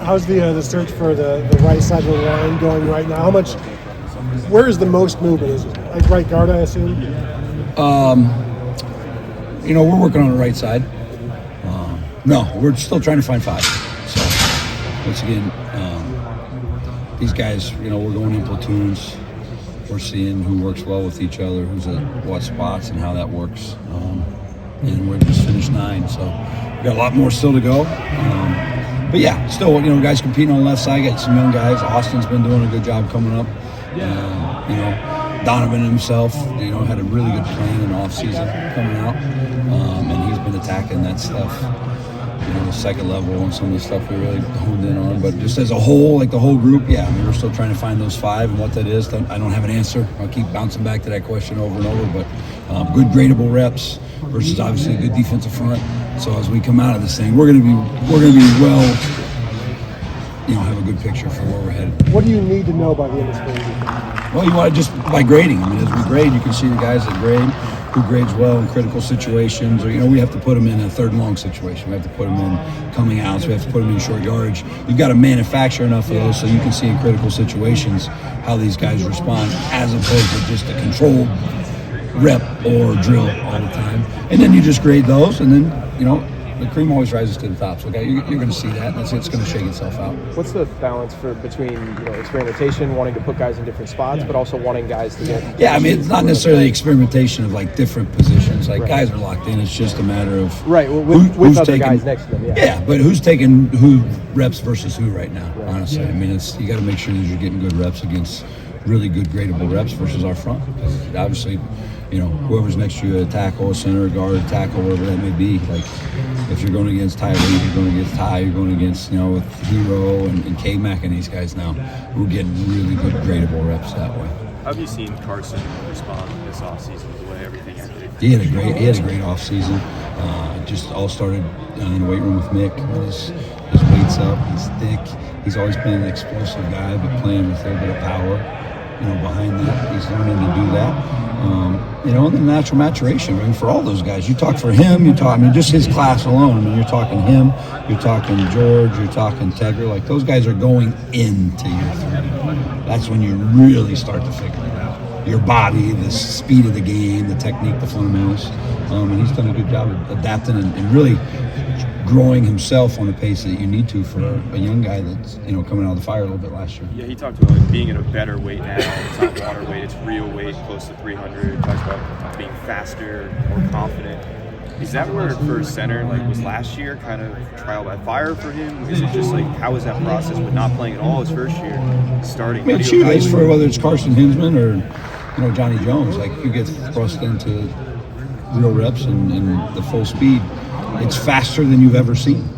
How's the search for the right side of the line going right now? Where is the most movement? Is it like right guard, I assume? We're working on the right side. No, we're still trying to find five. So, once again, these guys, we're going in platoons. We're seeing who works well with each other, who's at what spots, and how that works. And we're just finished 9, so we've got a lot more still to go. But yeah, still, guys competing on the left side. Got some young guys. Austin's been doing a good job coming up. Donovan himself, had a really good plan in off season coming out, and he's been attacking that stuff. The second level and some of the stuff we really honed in on. But just as a whole, like the whole group, we're still trying to find those 5 and what that is. I don't have an answer. I'll keep bouncing back to that question over and over. But good gradable reps versus obviously a good defensive front. So as we come out of this thing, we're gonna be well, have a good picture for where we're headed. What do you need to know by the end of spring? Well, you want to just by grading. As we grade, you can see the guys that grade. Who grades well in critical situations, or we have to put them in a third and long situation. We have to put them in coming outs. We have to put them in short yardage. You've got to manufacture enough of those so you can see in critical situations how these guys respond, as opposed to just a controlled rep or drill all the time. And then you just grade those, and then the cream always rises to the top. So you're going to see that, and it's going to shake itself out. What's the balance between experimentation, wanting to put guys in different spots, but also wanting guys to get? Yeah, it's not necessarily experimentation of like different positions. Like guys are locked in. It's just a matter of with other guys next to them. Yeah, but who's taking who reps versus who right now? Right. Honestly, you got to make sure that you're getting good reps against really good gradable reps versus our front. Obviously, whoever's next to you, a tackle, a center, a guard, tackle, whatever that may be. Like, if you're going against Ty Lee, you're going against Ty, you're going against, with Hero and K-Mac and these guys now, we're getting really good gradable reps that way. How have you seen Carson respond this offseason, the way everything ended? He had a great offseason. Just all started in the weight room with Mick. His weight's up, he's thick. He's always been an explosive guy, but playing with a little bit of power, behind that. He's learning to do that. And the natural maturation. For all those guys, you talk for him, just his class alone. You're talking him, you're talking George, you're talking Tegra. Like, those guys are going into year 3. That's when you really start to figure it out. Your body, the speed of the game, the technique, the fundamentals. And he's done a good job of adapting and really growing himself on a pace that you need to for a young guy that's coming out of the fire a little bit last year. Yeah, he talked about being at a better weight now. It's not water weight; it's real weight, close to 300. He talks about being faster, more confident. Is that where for center was last year kind of trial by fire for him? Is it just how was that process with not playing at all his first year, starting? It's for whether it's Carson Hinsman or Johnny Jones. You get thrust into real reps and the full speed. It's faster than you've ever seen.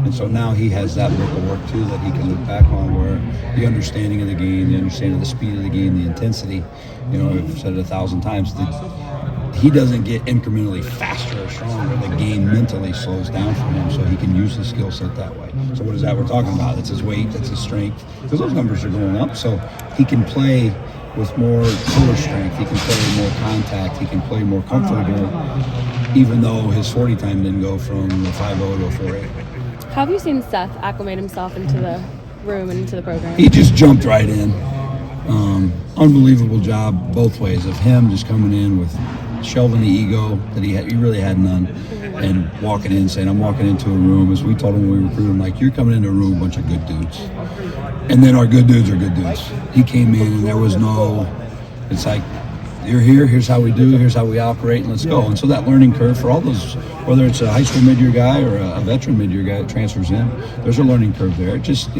And so now he has that book of work too that he can look back on, where the understanding of the game, the understanding of the speed of the game, the intensity, I've said it 1,000 times, that he doesn't get incrementally faster or stronger. The game mentally slows down for him so he can use his skill set that way. So what is that we're talking about? That's his weight, that's his strength, because those numbers are going up. So he can play with more core strength, he can play more contact, he can play more comfortable, even though his 40 time didn't go from a 5.0 to a 4.8. How have you seen Seth acclimate himself into the room and into the program? He just jumped right in. Unbelievable job both ways of him just coming in with shelving the ego that he really had none, and walking in saying, I'm walking into a room, as we told him when we recruited him, you're coming into a room with a bunch of good dudes. And then our good dudes are good dudes. He came in and there was no, it's you're here, here's how we do, here's how we operate, and let's go. And so that learning curve for all those, whether it's a high school mid-year guy or a veteran mid-year guy that transfers in, there's a learning curve there. It just,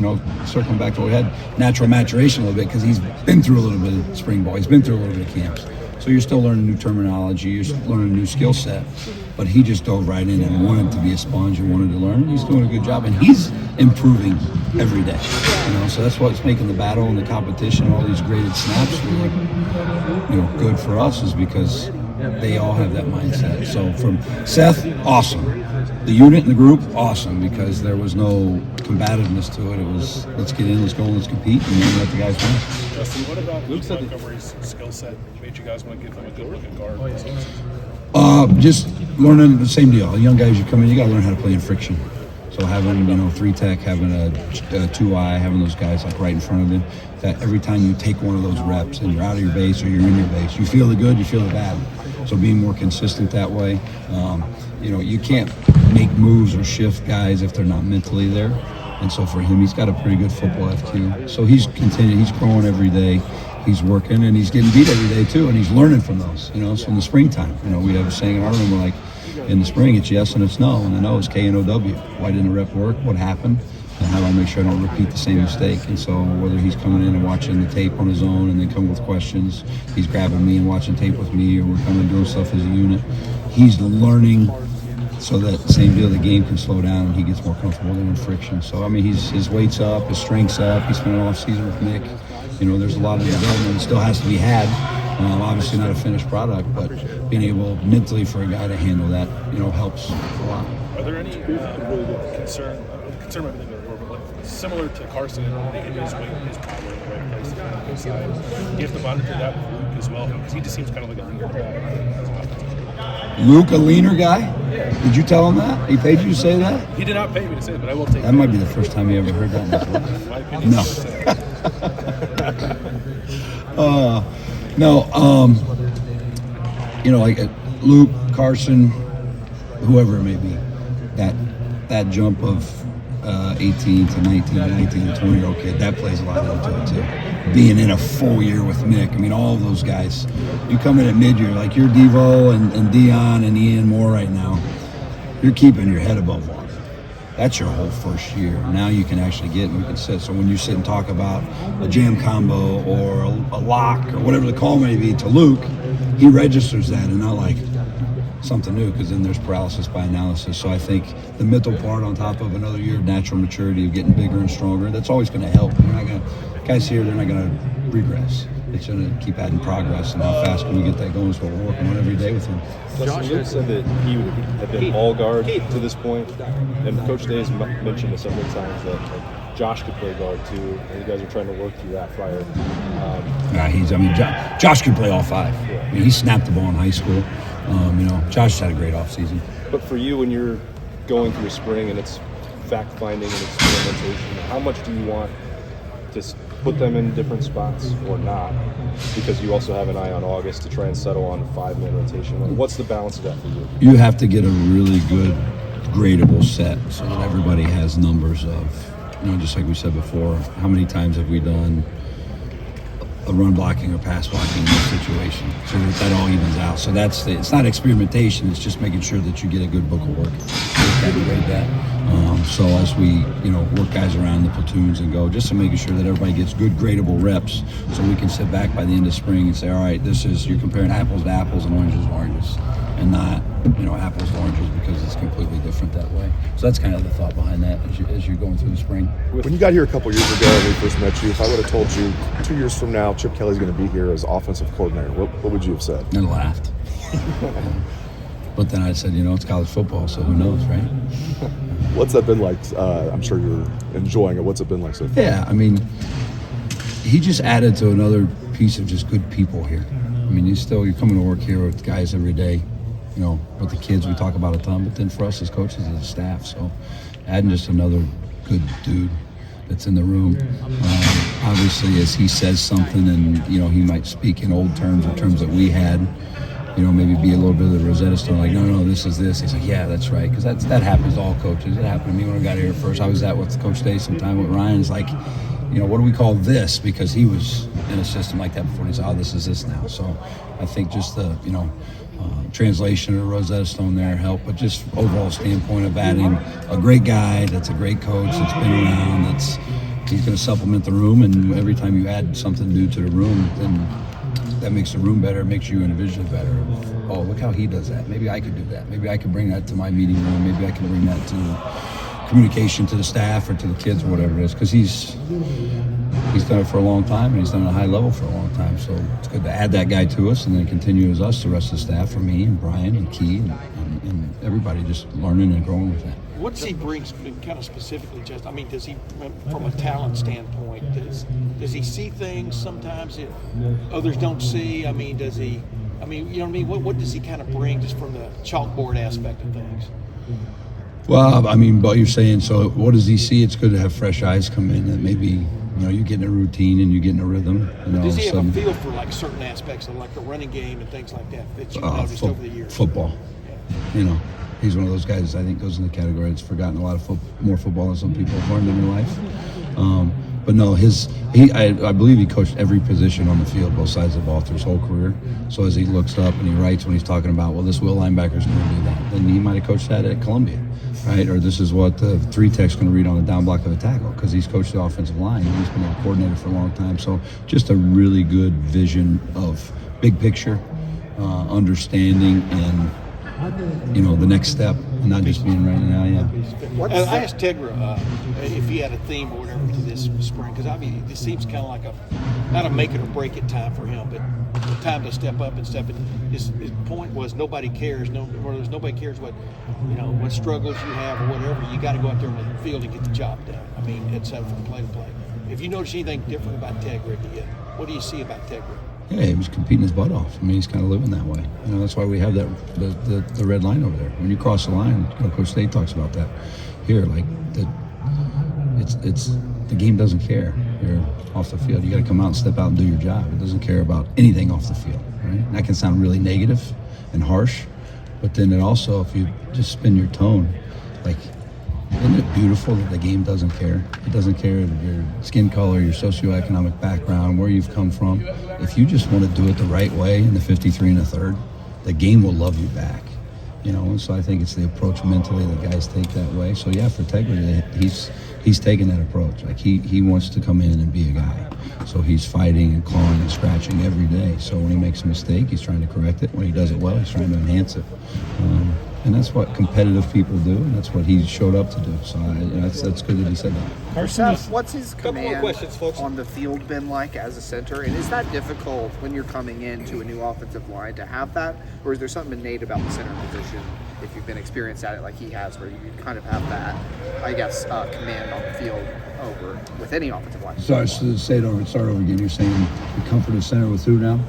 circling back to what we had, natural maturation a little bit, because he's been through a little bit of spring ball, he's been through a little bit of camps. So you're still learning new terminology, you're learning a new skill set, but he just dove right in and wanted to be a sponge and wanted to learn. He's doing a good job, and he's improving every day. So that's what's making the battle and the competition, all these graded snaps, really, good for us, is because they all have that mindset. So from Seth, awesome. The unit and the group, awesome, because there was no combativeness to it. It was, let's get in, let's go, let's compete, and then let the guys win. Justin, what about Luke Montgomery's skill set made you guys want to give him a good looking guard? Just learning the same deal. Young guys, you come in, you got to learn how to play in friction. So having, 3-tech, having a 2-eye, having those guys like right in front of him, that every time you take one of those reps and you're out of your base or you're in your base, you feel the good, you feel the bad. So being more consistent that way, you can't make moves or shift guys if they're not mentally there. And so for him, he's got a pretty good football FQ. So he's growing every day. He's working and he's getting beat every day too, and he's learning from those. So in the springtime, we have a saying in our room, we're like, in the spring it's yes and it's no, and the no is K-N-O-W. Why didn't the rep work? What happened? And how do I make sure I don't repeat the same mistake? And so whether he's coming in and watching the tape on his own and then coming with questions, he's grabbing me and watching tape with me, or we're coming and doing stuff as a unit, he's learning so that same deal, the game can slow down and he gets more comfortable in friction. So, his weight's up, his strength's up, he's spent an off season with Nick. There's a lot of development that still has to be had. Obviously not a finished product, but being able mentally for a guy to handle that, helps a lot. Are there any concern might be the word, but like similar to Carson in his weight and his power in the right places on the inside? Do you have to monitor that with Luke as well? Because he just seems kind of like a leaner guy. Luke, a leaner guy? Yeah. Did you tell him that? He paid you to say that? He did not pay me to say it, but I will take it. That might be the first time he ever heard that in his life. My opinion. No. Like Luke, Carson, whoever it may be, that jump of 18 to 19, 19 to 20-year-old kid, that plays a lot into it too. Being in a full year with Nick, all of those guys, you come in at mid-year, like you're Devo and Dion and Ian Moore right now, you're keeping your head above water. That's your whole first year. Now you can actually get and we can sit. So when you sit and talk about a jam combo or a lock or whatever the call may be to Luke, he registers that and not like something new, because then there's paralysis by analysis. So I think the mental part on top of another year of natural maturity of getting bigger and stronger, that's always going to help. Guys here, they're not going to regress. It's going to keep adding progress, and how fast can we get that going is what we're working on every day with him. Justin, Luke said that he would have been all guard to this point, and Coach Day's mentioned several times that Josh could play guard too, and you guys are trying to work through that fire. Josh could play all five. He snapped the ball in high school. Josh had a great offseason. But for you, when you're going through spring and it's fact-finding and experimentation, how much do you want to put them in different spots or not? Because you also have an eye on August to try and settle on a 5-man rotation. What's the balance of that for you? You have to get a really good gradable set so that everybody has numbers of, just like we said before, how many times have we done a run blocking or pass blocking in this situation, so that all evens out. So it's not experimentation, it's just making sure that you get a good book of work. Grade that. So as we, work guys around the platoons and go, just to making sure that everybody gets good gradable reps, so we can sit back by the end of spring and say, all right, you're comparing apples to apples and oranges to oranges, and not, apples to oranges, because it's completely different that way. So that's kind of the thought behind that as you're going through the spring. When you got here a couple years ago, when we first met you, if I would have told you 2 years from now Chip Kelly's going to be here as offensive coordinator, what would you have said? And laughed. But then I said, it's college football, so who knows, right? What's that been like? I'm sure you're enjoying it. What's it been like so far? Yeah, he just added to another piece of just good people here. You're coming to work here with guys every day, with the kids we talk about a ton, but then for us as coaches and as staff, so adding just another good dude that's in the room. Obviously, as he says something and, he might speak in old terms or terms that we had, maybe be a little bit of the Rosetta Stone, like, no, this is this. He's like, yeah, that's right, because that happens to all coaches. It happened to me when I got here first. I was with Coach Day sometime with Ryan. It's like, what do we call this? Because he was in a system like that before. He said, this is this now. So I think just the, translation of the Rosetta Stone there helped, but just overall standpoint of adding a great guy that's a great coach that's been around, he's going to supplement the room, and every time you add something new to the room, then that makes the room better, it makes you individually better. Oh, look how he does that. Maybe I could do that. Maybe I could bring that to my meeting room. Maybe I can bring that to communication to the staff or to the kids or whatever it is, because he's done it for a long time, and he's done it at a high level for a long time. So it's good to add that guy to us and then continue as us, the rest of the staff, for me and Brian and Key and everybody, just learning and growing with that. What does he bring kind of specifically, just, does he, from a talent standpoint, does he see things sometimes that others don't see? Does he, what does he kind of bring just from the chalkboard aspect of things? Well, I mean, but you're saying, so what does he see? It's good to have fresh eyes come in and maybe, you get in a routine and you get in a rhythm. Does he have a feel for like certain aspects of like the running game and things like that that you've noticed over the years? Football. He's one of those guys I think goes in the category that's forgotten a lot of more football than some people have learned in their life. But no, I believe he coached every position on the field, both sides of the ball through his whole career. So as he looks up and he writes when he's talking about, well, this will linebacker's going to do that, then he might have coached that at Columbia, right? Or this is what the 3-tech's going to read on the down block of a tackle, because he's coached the offensive line and he's been a coordinator for a long time. So just a really good vision of big picture, understanding, and the next step, and not just being right now. Yeah. I asked Tegra if he had a theme or whatever to this spring, because I mean, this seems kind of like not a make it or break it time for him, but the time to step up and step in. His point was nobody cares. Nobody cares what struggles you have or whatever. You got to go out there on the field and get the job done. I mean, it's from play to play. If you notice anything different about Tegra, what do you see about Tegra? Yeah, he was competing his butt off. I mean, he's kind of living that way. That's why we have that the red line over there. When you cross the line, Coach State talks about that. Here, it's the game doesn't care. You're off the field. You got to come out and step out and do your job. It doesn't care about anything off the field. Right? And that can sound really negative and harsh, but then it also, if you just spin your tone, isn't it beautiful that the game doesn't care? It doesn't care your skin color, your socioeconomic background, where you've come from. If you just want to do it the right way in the 53 1/3, the game will love you back. And so I think it's the approach mentally that guys take that way. So yeah, for Tegra, he's taking that approach. He wants to come in and be a guy. So he's fighting and clawing and scratching every day. So when he makes a mistake, he's trying to correct it. When he does it well, he's trying to enhance it. And that's what competitive people do, and that's what he showed up to do. So that's good that he said that. What's his command on the field been like as a center? And is that difficult when you're coming into a new offensive line to have that? Or is there something innate about the center position, if you've been experienced at it like he has, where you kind of have that, command on the field over with any offensive line? Sorry, start over again. You're saying the comfort of center with who now?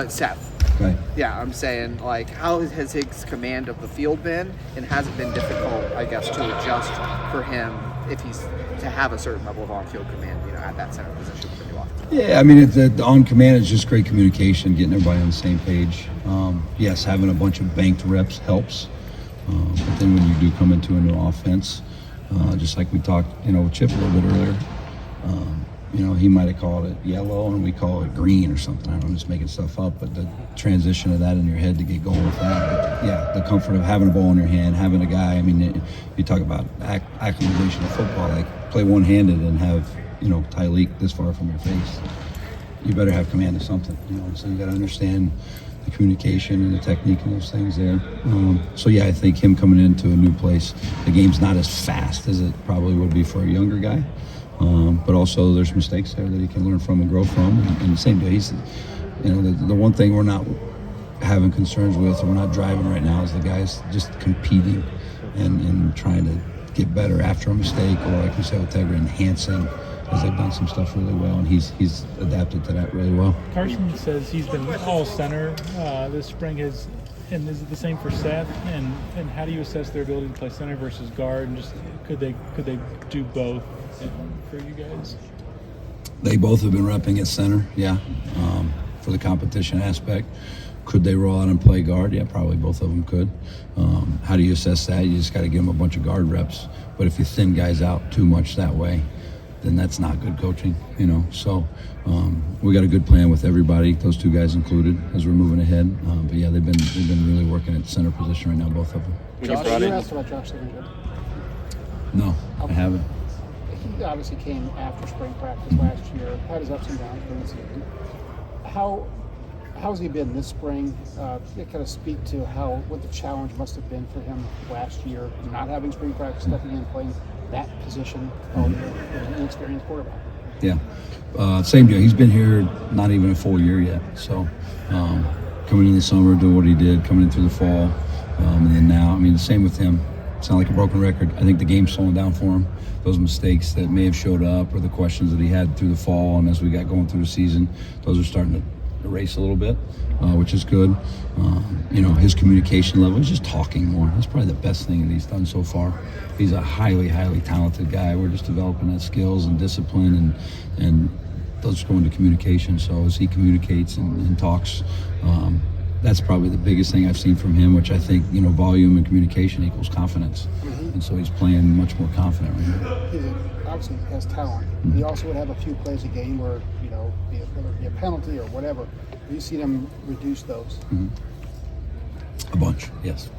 Seth. Okay. Yeah, I'm saying, how has his command of the field been, and has it been difficult, to adjust for him if he's to have a certain level of on-field command, at that center position with the new offense? Yeah, I mean, the on command is just great communication, getting everybody on the same page. Yes, having a bunch of banked reps helps, but then when you do come into a new offense, just like we talked, with Chip a little bit earlier. He might have called it yellow and we call it green or something. I'm just making stuff up, but the transition of that in your head to get going with that. But yeah, the comfort of having a ball in your hand, having a guy. I mean, you talk about acclimatization of football, play one-handed and have, Tyleek this far from your face. You better have command of something, So you got to understand the communication and the technique and those things there. So yeah, I think him coming into a new place, the game's not as fast as it probably would be for a younger guy. But also there's mistakes there that he can learn from and grow from. And the same day, the one thing we're not having concerns with, or we're not driving right now, is the guys just competing and trying to get better after a mistake, or like we said with Tegra, enhancing, as they've done some stuff really well, and he's adapted to that really well. Carson says he's been all center this spring. And is it the same for Seth? And how do you assess their ability to play center versus guard? And just could they do both for you guys? They both have been repping at center, yeah, for the competition aspect. Could they roll out and play guard? Yeah, probably both of them could. How do you assess that? You just got to give them a bunch of guard reps. But if you thin guys out too much that way, then that's not good coaching, So we got a good plan with everybody, those two guys included, as we're moving ahead. But yeah, they've been really working at center position right now, both of them. Josh, you asked about Josh Signature. No, I haven't. He obviously came after spring practice last year, had his ups and downs during the season. How's he been this spring? Kind of speak to what the challenge must have been for him last year, not having spring practice, stepping in and playing that position all year with an inexperienced quarterback. Yeah, same deal. He's been here not even a full year yet. So coming in the summer, doing what he did, coming in through the fall, and then now, the same with him. It's not like a broken record. I think the game's slowing down for him. Those mistakes that may have showed up, or the questions that he had through the fall and as we got going through the season, those are starting to race a little bit, which is good. His communication level, he's just talking more. That's probably the best thing that he's done so far. He's a highly, highly talented guy. We're just developing that skills and discipline and does go into communication. So as he communicates and talks, that's probably the biggest thing I've seen from him, which I think, volume and communication equals confidence. And so he's playing much more confident right now. He obviously has talent. He also would have a few plays a game where, whether it be a penalty or whatever, you see them reduce those. A bunch, yes.